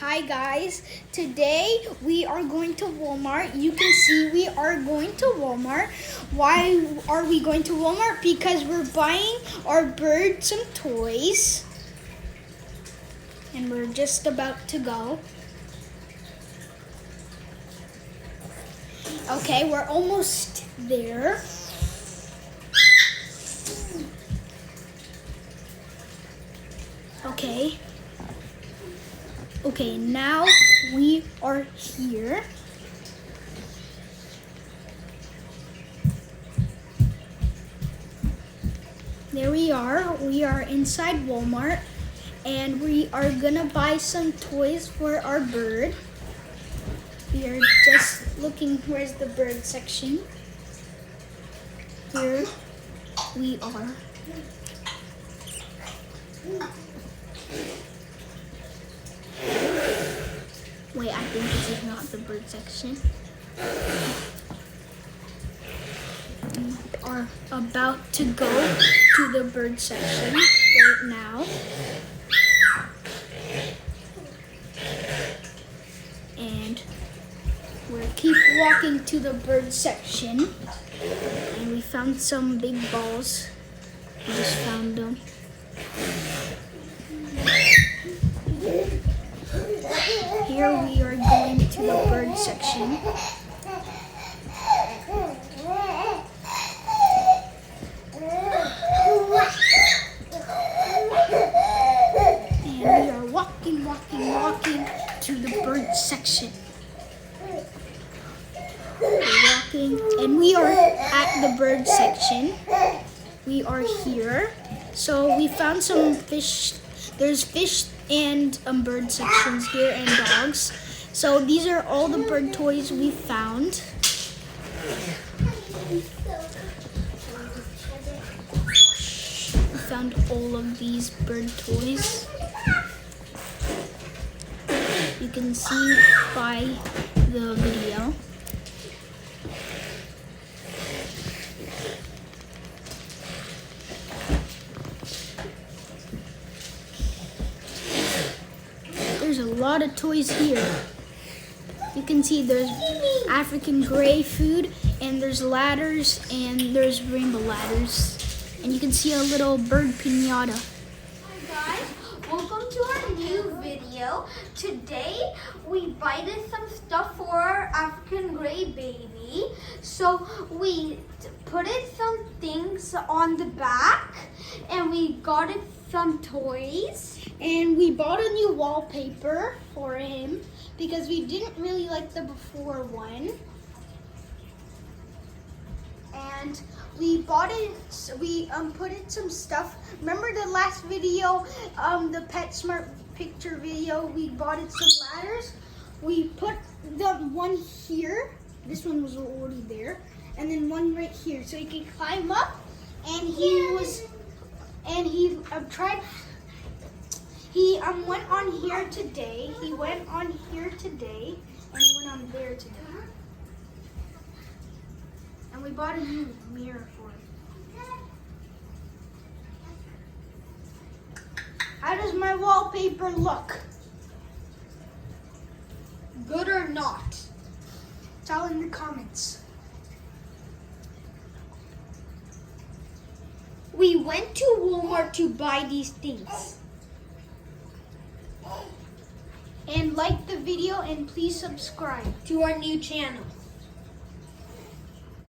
Hi guys, today we are going to Walmart. You can see we are going to Walmart. Why are we going to Walmart? Because we're buying our bird some toys. And we're just about to go. Okay, we're almost there. Okay, now we are here. There we are. We are inside Walmart and we are gonna buy some toys for our bird. We are just looking, where's the bird section? Here we are. Wait, I think this is not the bird section. We are about to go to the bird section right now. And we'll keep walking to the bird section. And we found some big balls. We just found them. Here we are going to the bird section. And we are walking to the bird section. We're walking and we are at the bird section. We are here. So we found some fish. There's fish and bird sections here and dogs. So these are all the bird toys we found. We found all of these bird toys. You can see by the video. There's a lot of toys here. You can see there's African gray food, and there's ladders, and there's rainbow ladders. And you can see a little bird piñata. Hi guys, welcome to our new video. Today we bought some stuff for our African gray baby. So we put some things on the back, and we got it some toys. And we bought a new wallpaper for him because we didn't really like the before one. And we bought it, we put in some stuff. Remember the last video, the PetSmart picture video, we bought it some ladders. We put the one here, this one was already there, and then one right here so he could climb up. And he went on here today. He went on here today, and he went on there today. And we bought a new mirror for him. How does my wallpaper look? Good or not? It's all in the comments. We went to Walmart to buy these things. And like the video and please subscribe To our new channel.